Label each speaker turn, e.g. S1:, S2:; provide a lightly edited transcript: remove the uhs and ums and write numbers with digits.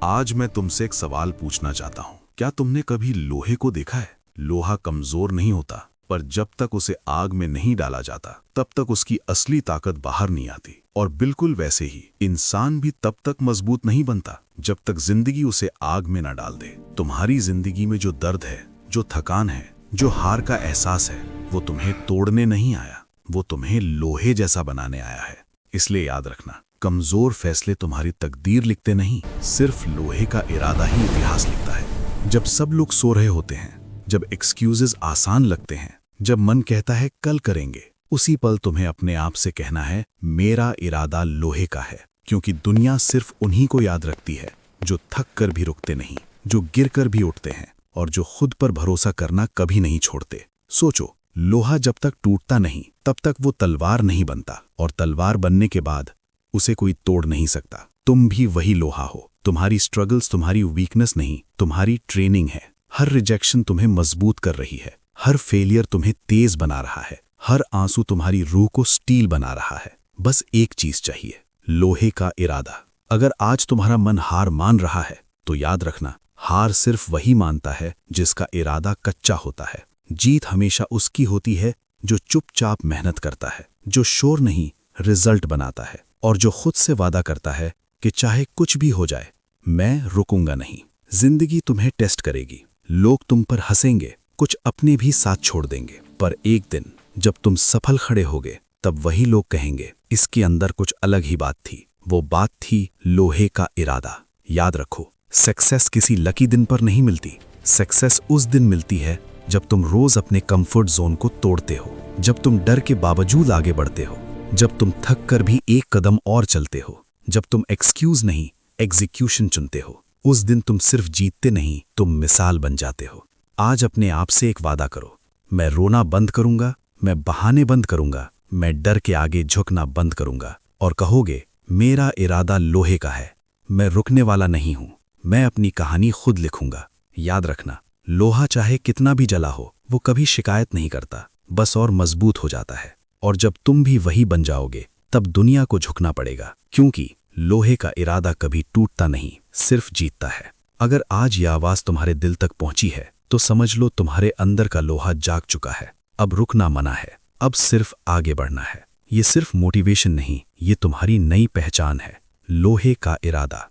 S1: आज मैं तुमसे एक सवाल पूछना चाहता हूँ। क्या तुमने कभी लोहे को देखा है? लोहा कमजोर नहीं होता, पर जब तक उसे आग में नहीं डाला जाता तब तक उसकी असली ताकत बाहर नहीं आती। और बिल्कुल वैसे ही इंसान भी तब तक मजबूत नहीं बनता जब तक जिंदगी उसे आग में न डाल दे। तुम्हारी जिंदगी में जो दर्द है, जो थकान है, जो हार का एहसास है, वो तुम्हें तोड़ने नहीं आया, वो तुम्हें लोहे जैसा बनाने आया है। इसलिए याद रखना, कमजोर फैसले तुम्हारी तकदीर लिखते नहीं, सिर्फ लोहे का इरादा ही इतिहास लिखता है। जब सब लोग सो रहे होते हैं, जब एक्सक्यूजेस आसान लगते हैं, जब मन कहता है कल करेंगे, उसी पल तुम्हें अपने आप से कहना है मेरा इरादा लोहे का है। क्योंकि दुनिया सिर्फ उन्हीं को याद रखती है जो थक कर भी रुकते नहीं, जो गिर कर भी उठते हैं और जो खुद पर भरोसा करना कभी नहीं छोड़ते। सोचो, लोहा जब तक टूटता नहीं तब तक वो तलवार नहीं बनता, और तलवार बनने के बाद उसे कोई तोड़ नहीं सकता। तुम भी वही लोहा हो। तुम्हारी स्ट्रगल्स तुम्हारी वीकनेस नहीं, तुम्हारी ट्रेनिंग है। हर रिजेक्शन तुम्हें मजबूत कर रही है, हर फेलियर तुम्हें तेज बना रहा है, हर आंसू तुम्हारी रूह को स्टील बना रहा है। बस एक चीज चाहिए, लोहे का इरादा। अगर आज तुम्हारा मन हार मान रहा है तो याद रखना, हार सिर्फ वही मानता है जिसका इरादा कच्चा होता है। जीत हमेशा उसकी होती है जो चुपचाप मेहनत करता है, जो शोर नहीं रिजल्ट बनाता है, और जो खुद से वादा करता है कि चाहे कुछ भी हो जाए मैं रुकूंगा नहीं। जिंदगी तुम्हें टेस्ट करेगी, लोग तुम पर हंसेंगे, कुछ अपने भी साथ छोड़ देंगे, पर एक दिन जब तुम सफल खड़े होगे तब वही लोग कहेंगे इसके अंदर कुछ अलग ही बात थी। वो बात थी लोहे का इरादा। याद रखो, सक्सेस किसी लकी दिन पर नहीं मिलती। सक्सेस उस दिन मिलती है जब तुम रोज अपने कंफर्ट जोन को तोड़ते हो, जब तुम डर के बावजूद आगे बढ़ते हो, जब तुम थक कर भी एक कदम और चलते हो, जब तुम एक्सक्यूज नहीं एग्जीक्यूशन चुनते हो। उस दिन तुम सिर्फ जीतते नहीं, तुम मिसाल बन जाते हो। आज अपने आप से एक वादा करो, मैं रोना बंद करूंगा, मैं बहाने बंद करूंगा, मैं डर के आगे झुकना बंद करूंगा। और कहोगे मेरा इरादा लोहे का है, मैं रुकने वाला नहीं हूं, मैं अपनी कहानी खुद लिखूंगा। याद रखना, लोहा चाहे कितना भी जला हो वो कभी शिकायत नहीं करता, बस और मजबूत हो जाता है। और जब तुम भी वही बन जाओगे तब दुनिया को झुकना पड़ेगा, क्योंकि लोहे का इरादा कभी टूटता नहीं, सिर्फ जीतता है। अगर आज यह आवाज तुम्हारे दिल तक पहुंची है तो समझ लो तुम्हारे अंदर का लोहा जाग चुका है। अब रुकना मना है, अब सिर्फ आगे बढ़ना है। ये सिर्फ मोटिवेशन नहीं, ये तुम्हारी नई पहचान है, लोहे का इरादा।